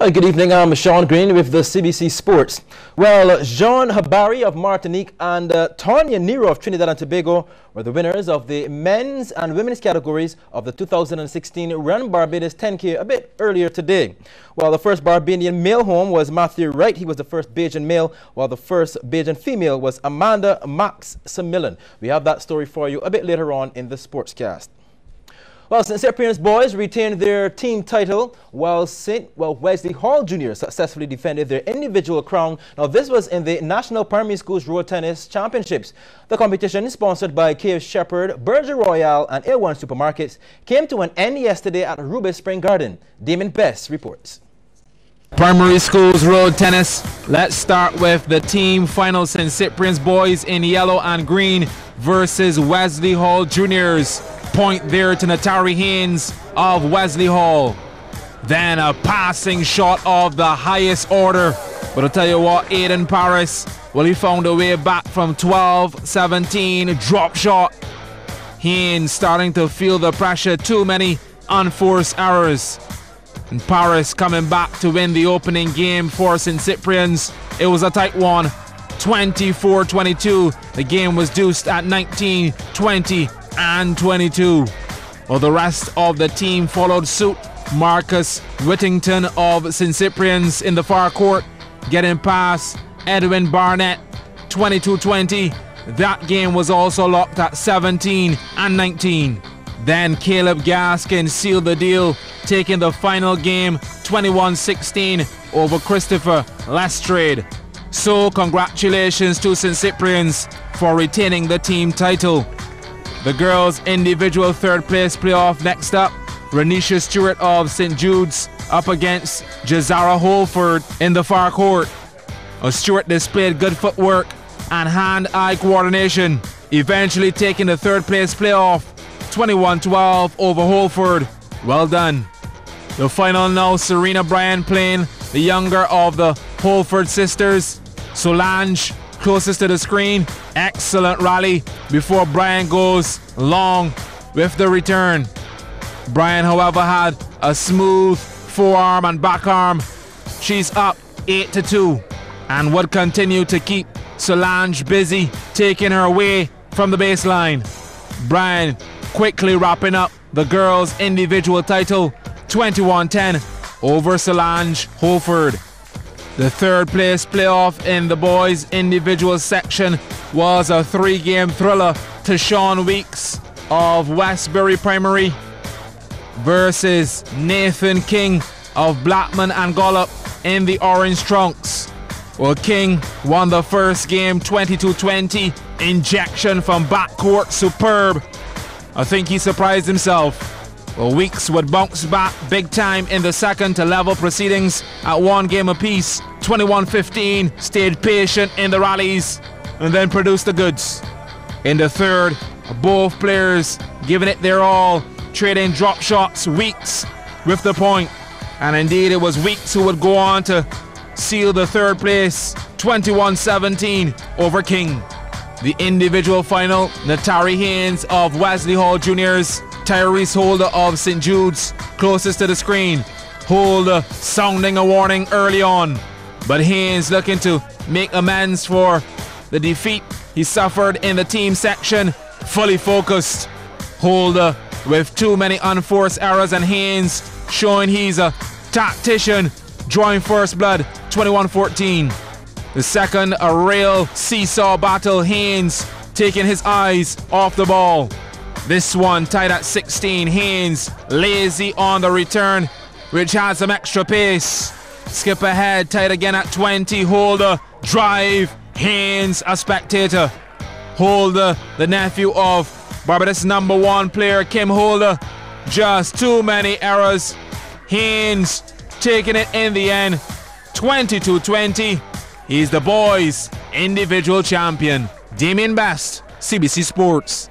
Hi, good evening. I'm Sean Green with the CBC Sports. Well, Jean Habari of Martinique and Tanya Nero of Trinidad and Tobago were the winners of the men's and women's categories of the 2016 Run Barbados 10K a bit earlier today. Well, the first Barbadian male home was Matthew Wright. He was the first Bajan male, while the first Bajan female was Amanda Max Samillan. We have that story for you a bit later on in the Sportscast. Well, St. Cyprian's boys retained their team title, while Wesley Hall Jr. successfully defended their individual crown. Now, this was in the National Primary Schools Road Tennis Championships. The competition, sponsored by Cave Shepherd, Berger Royale, and A1 Supermarkets, came to an end yesterday at Rubis Spring Garden. Damon Best reports. Primary Schools Road Tennis. Let's start with the team final. St. Cyprian's boys in yellow and green versus Wesley Hall Juniors. Point there to Natari Haynes of Wesley Hall. Then a passing shot of the highest order. But I'll tell you what, Aiden Paris, well, he found a way back from 12-17, drop shot. Haynes starting to feel the pressure, too many unforced errors. And Paris coming back to win the opening game for St. Cyprian's. It was a tight one, 24-22. The game was deuced at 19, 20, and 22. Well, the rest of the team followed suit. Marcus Whittington of St. Cyprian's in the far court, getting past Edwin Barnett, 22-20. That game was also locked at 17 and 19. Then Caleb Gaskin sealed the deal, taking the final game 21-16 over Christopher Lestrade. So congratulations to St. Cyprian's for retaining the team title. The girls' individual third place playoff next up. Renisha Stewart of St. Jude's up against Jazara Holford in the far court. Stewart displayed good footwork and hand-eye coordination, eventually taking the third place playoff 21-12 over Holford. Well done. The final now, Serena Bryan playing the younger of the Holford sisters. Solange closest to the screen. Excellent rally before Bryan goes long with the return. Bryan, however, had a smooth forearm and back arm. She's up 8-2 and would continue to keep Solange busy, taking her away from the baseline. Bryan quickly wrapping up the girls' individual title 21-10 over Solange Holford. The third place playoff in the boys' individual section was a three-game thriller to Sean Weeks of Westbury Primary versus Nathan King of Blackman and Gollop in the orange trunks. Well, King won the first game 22-20. Injection from backcourt, superb. I think he surprised himself. Well, Weeks would bounce back big time in the second to level proceedings at one game apiece. 21-15, stayed patient in the rallies and then produced the goods. In the third, both players giving it their all, trading drop shots. Weeks with the point. And indeed, it was Weeks who would go on to seal the third place 21-17 over King. The individual final, Natari Haynes of Wesley Hall Juniors, Tyrese Holder of St. Jude's closest to the screen. Holder sounding a warning early on, but Haynes looking to make amends for the defeat he suffered in the team section. Fully focused. Holder with too many unforced errors, and Haynes showing he's a tactician, drawing first blood 21-14. The second, a real seesaw battle. Haynes taking his eyes off the ball. This one tied at 16. Haynes lazy on the return, which had some extra pace. Skip ahead, tied again at 20. Holder, drive. Haynes, a spectator. Holder, the nephew of Barbados #1 player Kim Holder. Just too many errors. Haynes taking it in the end, 22-20. He's the boys' individual champion. Damien Best, CBC Sports.